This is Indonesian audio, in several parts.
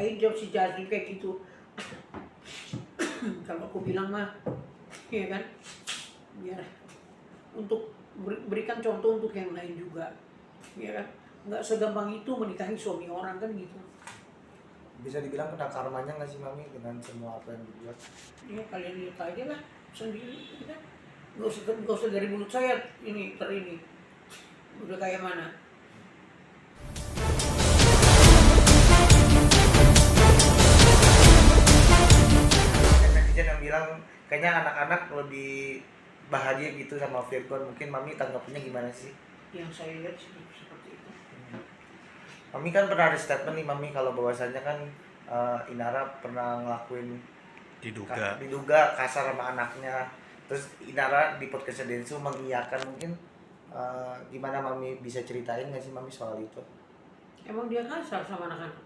ngapain jawab si Jazli kayak gitu. Kalau aku bilang mah, ya kan, biar untuk berikan contoh untuk yang lain juga, ya kan, nggak segampang itu menikahi suami orang kan gitu. Bisa dibilang kena karmanya nggak sih Mami dengan semua apa yang dibuat? Ya kalian lihat aja lah sendiri, ya kan, nggak usah dari mulut saya ini udah kayak mana. Netizen yang bilang kayaknya anak-anak lebih bahagia gitu sama Virgon, mungkin Mami tanggapnya gimana sih? Yang saya lihat seperti itu. Mami kan pernah ada statement nih Mami kalau bahwasannya kan Inara pernah ngelakuin diduga kasar sama anaknya, terus Inara di podcast Densu mengiyakan, mungkin gimana Mami bisa ceritain nggak sih Mami soal itu? Emang dia kasar sama anak-anak?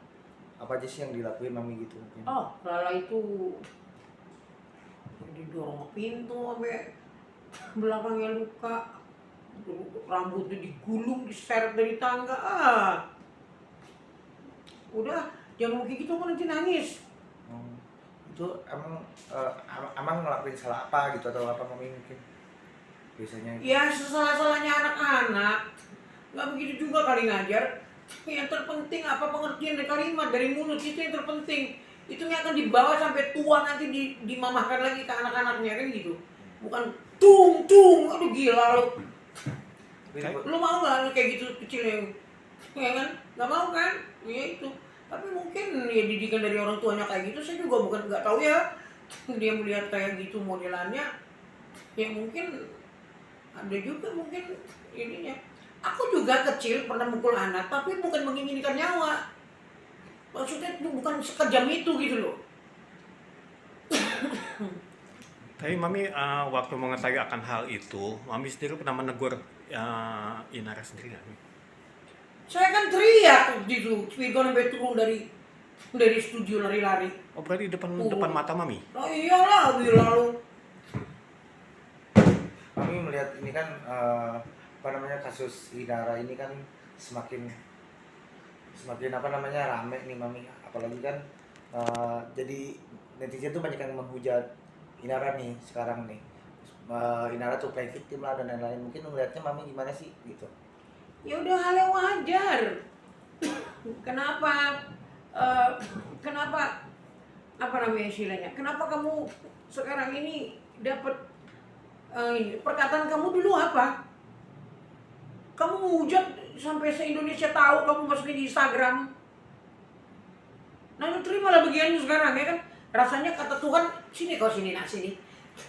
Apa aja sih yang dilakuin Mami gitu mungkin? Oh, Lala itu didorong ke pintu sampai belakangnya luka, rambutnya digulung, diseret dari tangga. Udah, jangan kayak gitu, aku nanti nangis. Itu emang ngelakuin salah apa gitu atau apa Mami mungkin biasanya? Ya salah-salahnya anak-anak, nggak begitu juga kali ngajar. Yang terpenting apa pengertian dari kalimat, dari mulut itu yang terpenting. Itu yang akan dibawa sampai tua nanti dimamahkan lagi ke anak-anaknya kan gitu. Bukan tung, aduh gila lo. Lu mau nggak lu kayak gitu kecilnya? Ya kan? Nggak mau kan? Ya itu. Tapi mungkin ya didikan dari orang tuanya kayak gitu, saya juga bukan nggak tahu ya. Dia melihat kayak gitu modelannya, ya mungkin ada juga mungkin ininya. Aku juga kecil pernah mukul anak, tapi bukan menginginkan nyawa. Maksudnya itu bukan sekejam itu gitu loh. Tapi Mami waktu mengetahui akan hal itu, Mami sendiri pernah menegur Inara sendiri nggak? Saya kan teriak gitu, Virgon sampai turun dari studio lari-lari. Oh berarti depan mata Mami? Oh iyalah, lalu. Mami melihat ini kan kasus Inara ini kan semakin apa namanya rame nih Mami, apalagi kan jadi netizen tuh banyak yang menghujat Inara nih sekarang nih. Inara tuh play victim lah dan lain-lain. Mungkin melihatnya Mami gimana sih gitu? Ya udah hal yang wajar. Kenapa apa namanya istilahnya? Kenapa kamu sekarang ini dapat perkataan kamu dulu apa? Kamu menghujat sampai se-Indonesia tahu kamu masukin di Instagram. Nah, lu terimalah bagiannya sekarang ya kan? Rasanya kata Tuhan, sini kau sini nak sini.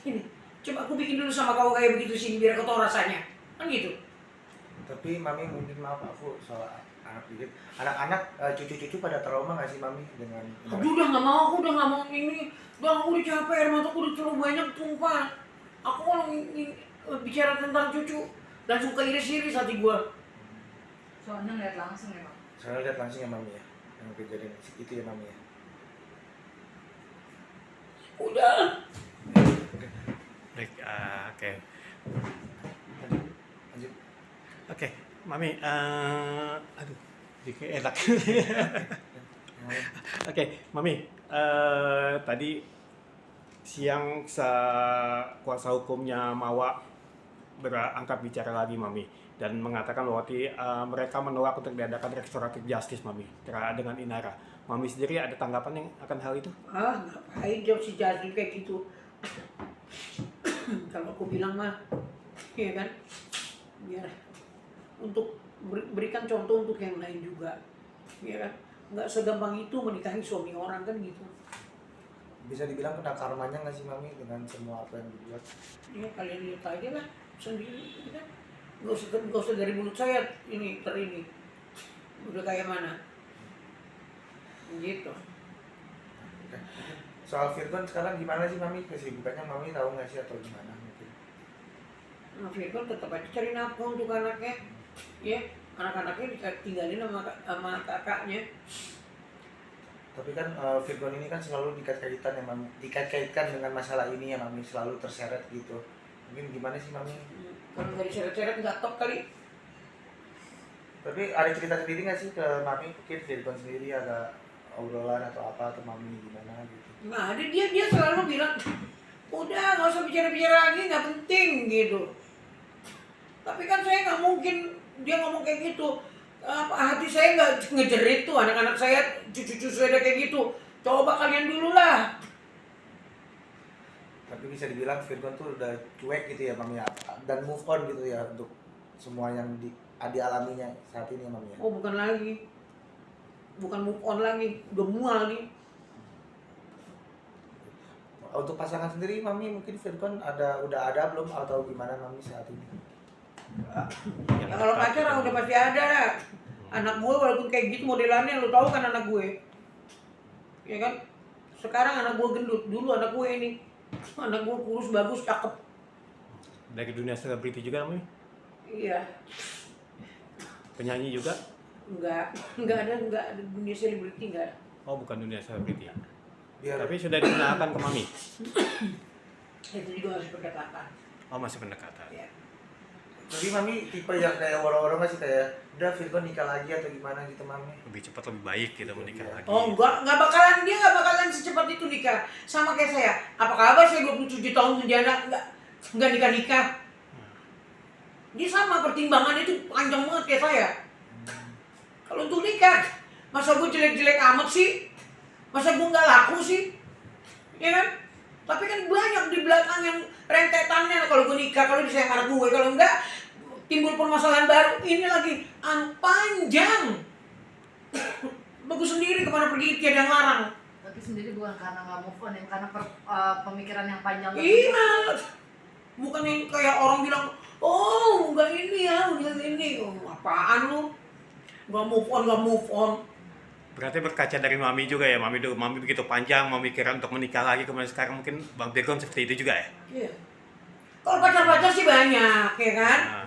Ini, coba aku bikin dulu sama kau kayak begitu sini biar kau tahu rasanya. Kan gitu. Tapi Mami mungkin maaf aku soal anak dikit. Anak-anak cucu-cucu pada trauma nggak sih Mami dengan? Aduh, udah nggak mau, aku udah nggak mau ini. Udah, aku udah capek, air mataku udah terlalu banyak tumpah. Aku kalau bicara tentang cucu langsung keiris-iris hati gua. Soalnya ngeliat langsung ya Bang. Saya lihat langsung ya Mami ya, yang kejadian itu ya Mami ya. Udah. Baik, oke. Lanjut. Oke, Mami, aduh, jadi enak. Oke, Mami, tadi siang kuasa hukumnya Mawa berangkat bicara lagi, Mami, dan mengatakan bahwa mereka menolak untuk diadakan restoratif justice, Mami, dengan Inara. Mami sendiri ada tanggapan yang akan hal itu? Ngapain jawab si Jazli kayak gitu? Kalau aku bilang mah, ya kan, biar untuk berikan contoh untuk yang lain juga, ya kan, nggak segampang itu menikahi suami orang kan gitu. Bisa dibilang kena karmanya nggak sih Mami dengan semua apa yang dibuat? Ya kalian lihat aja lah sendiri, ya kan, nggak usah dari mulut saya ini udah kayak mana, gitu. Soal Virgon sekarang gimana sih Mami? Kesibukannya Mami tahu nggak sih atau gimana mungkin? Nah, Virgon tetap aja cari nafkah untuk anaknya, ya, anak-anaknya ditinggalin sama kakaknya. Tapi kan Virgon ini kan selalu dikait-kaitkan dengan masalah ini ya Mami, selalu terseret gitu. Mungkin gimana sih Mami? Kalau nggak diseret-seret nggak top kali. Tapi ada cerita sendiri nggak sih ke Mami? Mungkin Virgon sendiri ada obrolan atau apa atau mami gimana gitu? Nah, dia selalu bilang, udah nggak usah bicara-bicara lagi, nggak penting gitu. Tapi kan saya nggak mungkin dia ngomong kayak gitu. Hati saya nggak ngejerit tuh anak-anak saya, cucu-cucu saya udah kayak gitu. Coba kalian dulu lah. Tapi bisa dibilang Virgon tuh udah cuek gitu ya mami ya, dan move on gitu ya untuk semua yang dialaminya saat ini ya mami ya. Oh bukan lagi, bukan move on lagi, udah mual nih. Untuk pasangan sendiri mami mungkin Virgon udah ada belum atau gimana mami saat ini? Ya kalau pacar udah pasti ada lah. Anak gue walaupun kayak gitu modelannya, lu tahu kan anak gue, ya kan? Sekarang anak gue gendut, dulu anak gue ini, anak gue kurus bagus cakep. Dari dunia selebriti juga mami? Iya, Penyanyi juga? nggak ada dunia selebriti nggak ada. Oh bukan dunia selebriti. Biar Tapi sudah dikenalkan ke mami? Itu juga harus pendekatan. Oh masih pendekatan. Ya. jadi mami tipe yang kayak orang-orang masih kayak udah Virgon nikah lagi atau gimana gitu mami? Lebih cepat lebih baik kita menikah lagi. Oh nggak bakalan, dia nggak bakalan secepat itu nikah. Sama kayak saya. Apa kabar saya 27 tahun menjana nggak nikah. Dia sama pertimbangan itu panjang banget kayak saya. Kalau untuk nikah, masa gue jelek-jelek amat sih? Masa gue nggak laku sih? Ya kan? Tapi kan banyak di belakang yang rentetannya kalau gue nikah, kalau disayang anak gue, kalau enggak timbul permasalahan baru. Ini lagi panjang. Bagus sendiri kemana pergi, tiada yang larang. Tapi sendiri bukan karena nggak move on, ya, karena pemikiran yang panjang. Iya. Bukan yang kayak orang bilang, oh enggak ini ya, udah ini. Oh, apaan lu? Nggak move on. Berarti berkaca dari mami juga ya, mami begitu panjang memikiran untuk menikah lagi, kemudian sekarang mungkin Bang Virgon seperti itu juga ya? Iya. Kalau pacar-pacar sih banyak, ya kan? Nah,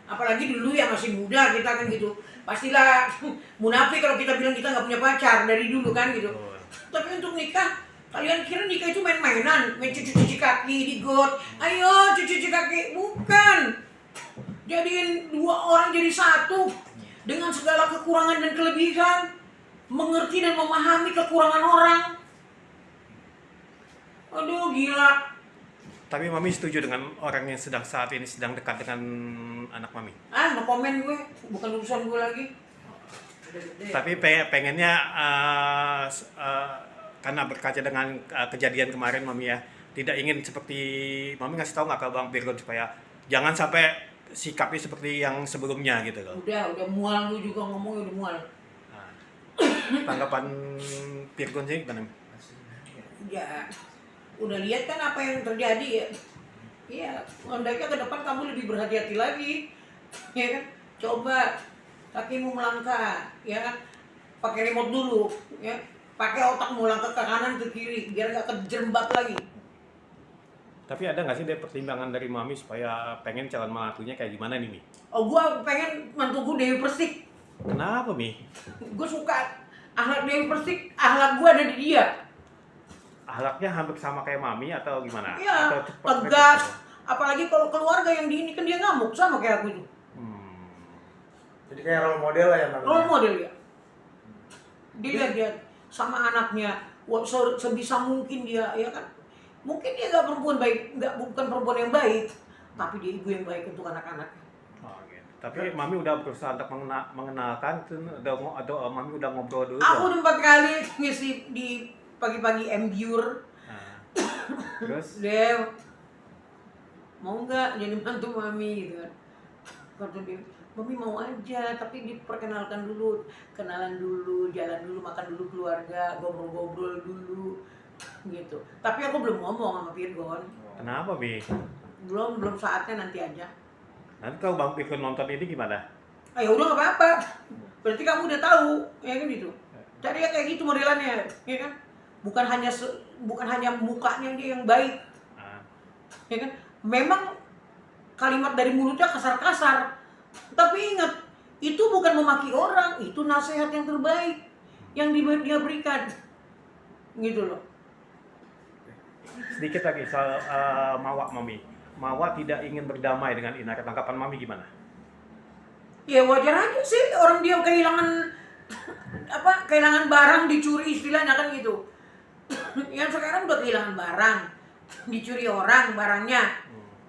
Apalagi dulu ya masih muda kita kan gitu. Pastilah munafik kalau kita bilang kita nggak punya pacar dari dulu kan gitu. betul. Tapi untuk nikah, kalian kira nikah itu main-mainan, main cuci-cuci kaki di got. Ayo cuci-cuci kaki, bukan. Jadiin dua orang jadi satu dengan segala kekurangan dan kelebihan. Mengerti dan memahami kekurangan orang. Aduh gila. Tapi mami setuju dengan orang yang saat ini sedang dekat dengan anak mami? No komen gue, bukan urusan gue lagi. Udah gede. Tapi pengennya karena berkaca dengan kejadian kemarin mami ya, tidak ingin seperti mami ngasih tahu nggak ke Bang Virgon supaya jangan sampai sikapnya seperti yang sebelumnya gitu loh. Udah mual, lu juga ngomongnya udah mual. Nah, tanggapan Virgon sih gimana? Ya, udah lihat kan apa yang terjadi ya. Iya, hendaknya ke depan kamu lebih berhati-hati lagi. Ya kan? Coba kakimu melangkah, ya kan? Pakai remote dulu, ya. Pakai otakmu langkah ke kanan ke kiri biar gak kejerembab lagi. Tapi ada nggak sih deh pertimbangan dari mami supaya pengen calon menantunya kayak gimana nih Mi? Oh, gua pengen mantu gue Dewi Persik. Kenapa Mi? Gue suka akhlak Dewi Persik, akhlak gua ada di dia. Ahlaknya hampir sama kayak mami atau gimana? Iya, Atau cepet tegas. gitu? Apalagi kalau keluarga yang di ini kan dia ngamuk sama kayak aku itu. Jadi kayak role model lah ya mami? Role model ya. Dia sama anaknya, sebisa mungkin dia, ya kan. Mungkin dia nggak perempuan baik, bukan perempuan yang baik, tapi dia ibu yang baik untuk anak-anaknya. Oh, gitu. Tapi mami udah berusaha untuk mengenalkan atau mami udah ngobrol dulu? Aku belum? udah 4 kali ngisi di pagi-pagi embure. Nah, terus? Dew, mau nggak jadi mantu mami gitu kan? Kata dia, mami mau aja, tapi diperkenalkan dulu, kenalan dulu, jalan dulu, makan dulu keluarga, ngobrol-ngobrol dulu, gitu. Tapi aku belum ngomong sama Virgon, Kenapa Mi? belum saatnya, nanti aja. Nanti kalau Bang Virgon nonton ini gimana? Ya udah nggak apa-apa, berarti kamu udah tahu, ya kan gitu. Cari yang kayak gitu modelannya, ya kan? Bukan hanya mukanya dia yang baik, Nah, ya kan? Memang kalimat dari mulutnya kasar-kasar, tapi ingat itu bukan memaki orang, itu nasihat yang terbaik yang dia berikan, gitu loh. sedikit lagi soal Mawa mami. Mawa tidak ingin berdamai dengan Inara. Tanggapan mami gimana? Ya wajar aja sih, orang dia kehilangan kehilangan barang dicuri istilahnya kan gitu. Yang sekarang udah kehilangan barang, dicuri orang barangnya.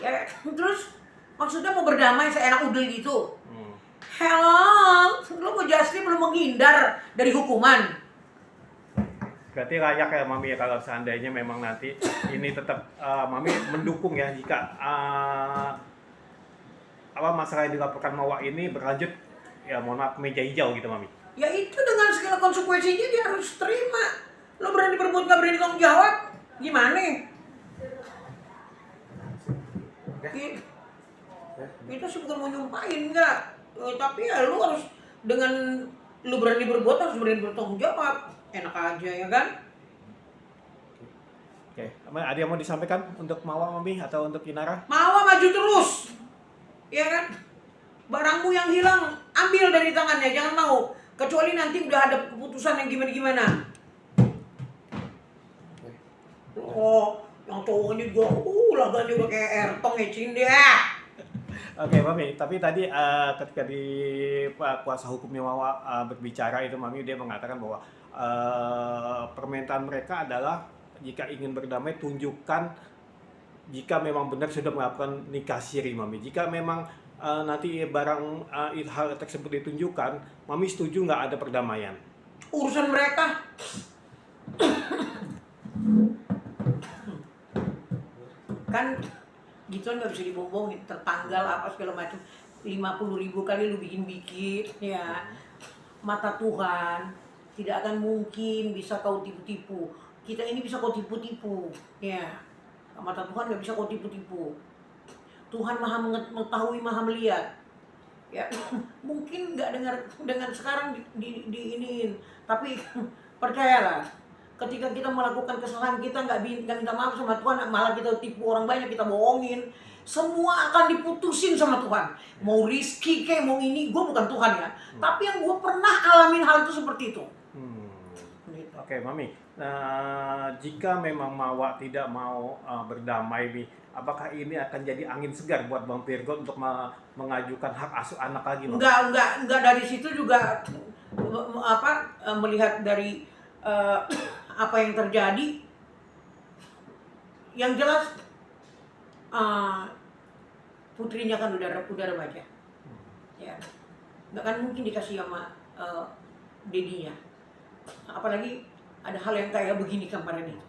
Ya, terus maksudnya mau berdamai seenak udel gitu. Hello, lo kok Justin belum menghindar dari hukuman? Berarti layak ya Mami ya kalau seandainya memang nanti ini tetap Mami mendukung ya jika masalah yang dilaporkan Mawa ini berlanjut, ya mohon maaf meja hijau gitu Mami. Ya itu dengan segala konsekuensinya dia harus terima. Lo berani berbuat nggak berani tanggung jawab, gimana? Kita sih bukan mau nyumpahin enggak, tapi ya lu harus dengan lu berani berbuat harus berani bertanggung jawab. Enak aja ya kan? Oke, ada yang mau disampaikan untuk Mawa Mami atau untuk Inara? Mawa maju terus, ya kan? Barangmu yang hilang ambil dari tangannya, jangan mau. Kecuali nanti udah ada keputusan yang gimana-gimana. Oh, yang cowoknya juga, laganya udah kayak Ertong ya Cinda. Oke Mami, tapi tadi ketika di kuasa hukumnya Mawa berbicara itu Mami dia mengatakan bahwa permintaan mereka adalah jika ingin berdamai tunjukkan jika memang benar sudah melakukan nikah siri Mami. Jika memang nanti barang hal tersebut ditunjukkan, Mami setuju nggak ada perdamaian? Urusan mereka. Kan gituan nggak bisa dibohongin, tertanggal apa segala macam. 50.000 kali lu bikin-bikin ya. Mata Tuhan tidak akan mungkin bisa kau tipu-tipu. Kita ini bisa kau tipu-tipu ya. Mata Tuhan nggak bisa kau tipu-tipu. Tuhan maha mengetahui, maha melihat ya. Mungkin nggak dengan sekarang diinin, tapi percayalah, ketika kita melakukan kesalahan kita nggak minta maaf sama Tuhan, malah kita tipu orang banyak, kita bohongin, semua akan diputusin sama Tuhan. Mau Rizky kayak mau ini, gue bukan Tuhan ya, tapi yang gue pernah alamin hal itu seperti itu. Gitu. Oke Mami, jika memang Mawa tidak mau berdamai nih, apakah ini akan jadi angin segar buat Bang Virgo untuk mengajukan hak asuh anak lagi Mami? Enggak, dari situ juga melihat dari apa yang terjadi, yang jelas putrinya kan udah remaja ya, nggak kan mungkin dikasih sama dedinya, apalagi ada hal yang kayak begini kemarin itu.